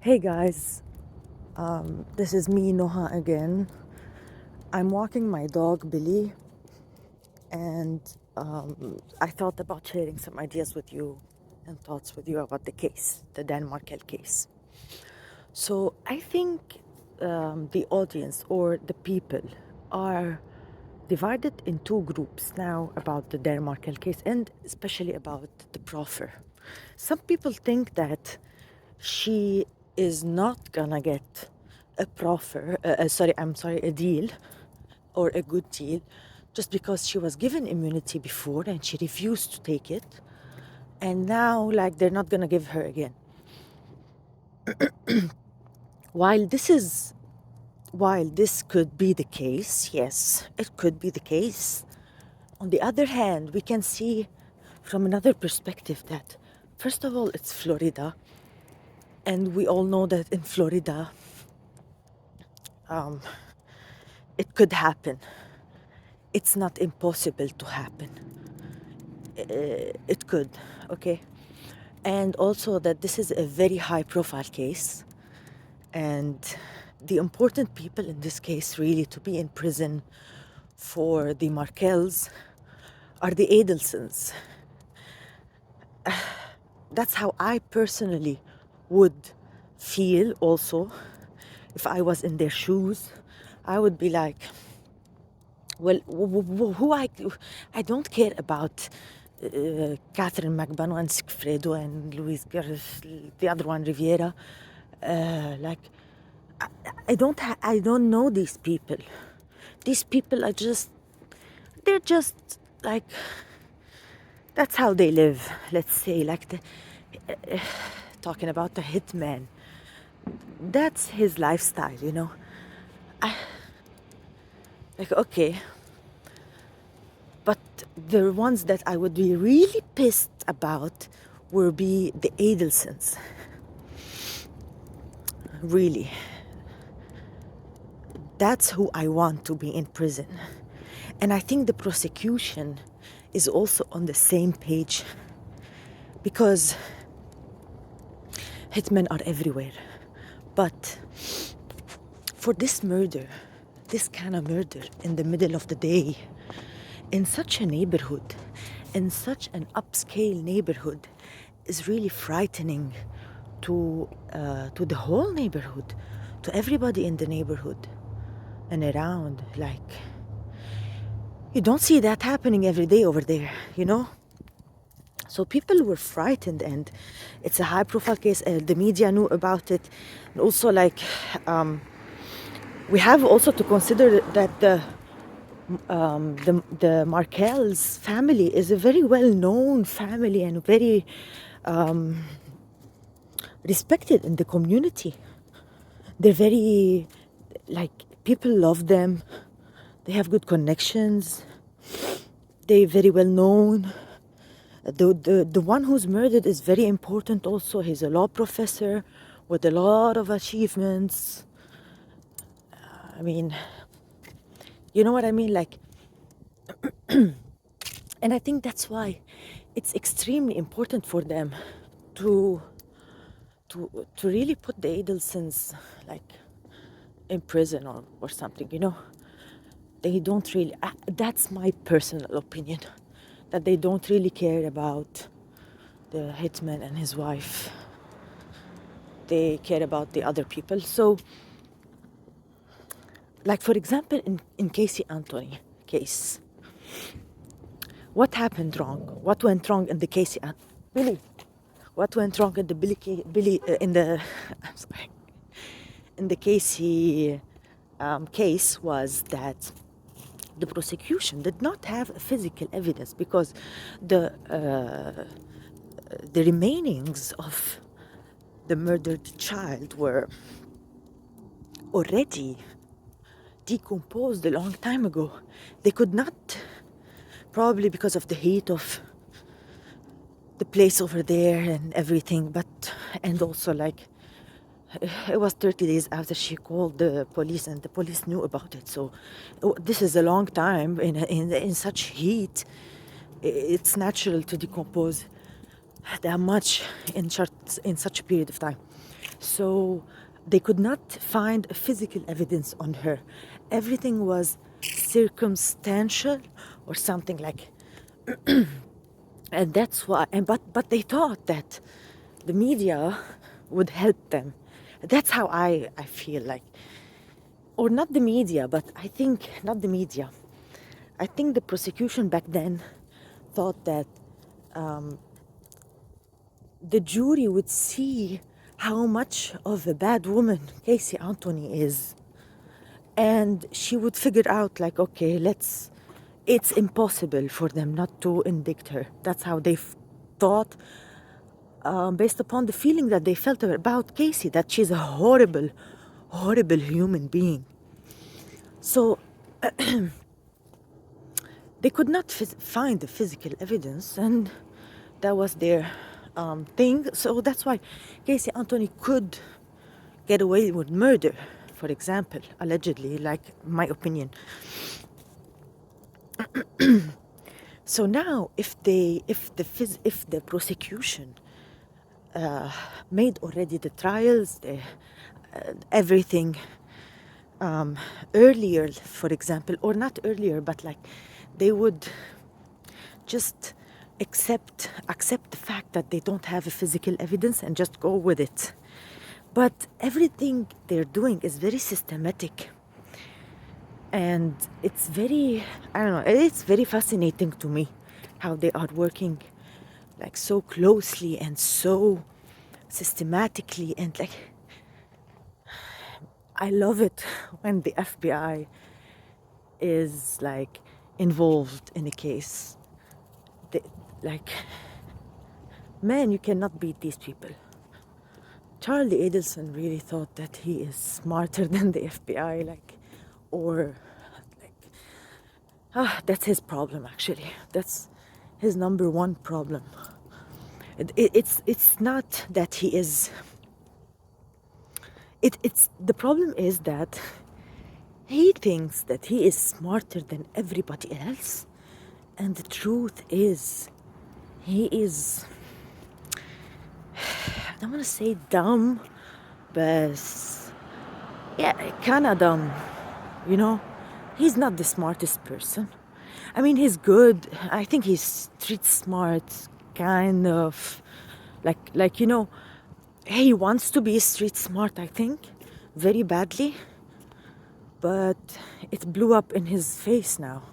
Hey guys, this is me, Noha, again. I'm walking my dog, Billy, and I thought about sharing some ideas with you and thoughts with you about the case, the Dan Markel case. So I think the audience or the people are divided in two groups now about the Dan Markel case and especially about the proffer. Some people think that she is not gonna get a proffer, a deal or a good deal just because she was given immunity before and she refused to take it. And now, like, they're not gonna give her again. While this could be the case, yes, it could be the case. On the other hand, we can see from another perspective that, first of all, it's Florida, and we all know that in Florida, it could happen. It's not impossible to happen. It could, okay? And also that this is a very high profile case, and the important people in this case really to be in prison for the Markels are the Adelsons. That's how I personally would feel also if I was in their shoes. I would be like, well, I don't care about Katherine magbanua and Sigfredo and the other one, Riviera. Like, I don't know these people. These people are they're just like, that's how they live, let's say, like talking about the hitman. That's his lifestyle, you know. Like, okay, but the ones that I would be really pissed about would be the Adelsons. Really. That's who I want to be in prison. And I think the prosecution is also on the same page because hitmen are everywhere. But for this murder, this kind of murder in the middle of the day, in such a neighborhood, in such an upscale neighborhood, is really frightening to the whole neighborhood, to everybody in the neighborhood and around. Like, you don't see that happening every day over there, you know? So people were frightened, and it's a high-profile case. The media knew about it, and also, like, we have also to consider that the Markel's family is a very well-known family and very respected in the community. They're very, like, people love them. They have good connections. They're very well known. The one who's murdered is very important also. He's a law professor with a lot of achievements. I mean, you know what I mean? Like, and I think that's why it's extremely important for them to really put the Adelsons, like, in prison or something, you know. They don't really, that's my personal opinion, that they don't really care about the hitman and his wife. They care about the other people. So, like, for example, in Casey Anthony case, what happened wrong? What went wrong in the Casey Billy? What went wrong in the in the I'm sorry, in the Casey case was that the prosecution did not have physical evidence because the remainings of the murdered child were already decomposed a long time ago. They could not, probably because of the heat of the place over there and everything, and also, like, it was 30 days after she called the police and the police knew about it. So this is a long time in such heat. It's natural to decompose that much in such a period of time. So they could not find physical evidence on her. Everything was circumstantial or something like, and that's why. And but they thought that the media would help them. That's how I feel like, or not the media, but I think not the media. I think the prosecution back then thought that the jury would see how much of a bad woman Casey Anthony is, and she would figure out like, okay, it's impossible for them not to indict her. That's how they thought, based upon the feeling that they felt about Casey, that she's a horrible, horrible human being. So they could not find the physical evidence, and that was their thing. So that's why Casey Anthony could get away with murder, for example, allegedly, like my opinion. So now, if the prosecution made already the trials, everything earlier, for example, or not earlier, but like they would just accept the fact that they don't have a physical evidence and just go with it. But everything they're doing is very systematic, and it's very, I don't know, it's very fascinating to me how they are working like so closely and so systematically, and like I love it when the FBI is like involved in a case. Like, man, you cannot beat these people. Charlie Adelson really thought that he is smarter than the FBI, like, or like, that's his problem actually. That's his number one problem. It's not that he is. It's the problem is that he thinks that he is smarter than everybody else, and the truth is, he is, I don't want to say dumb, but yeah, kind of dumb, you know? He's not the smartest person. I mean, he's good. I think he's street smart, kind of. Like you know, he wants to be street smart, I think, very badly. But it blew up in his face now.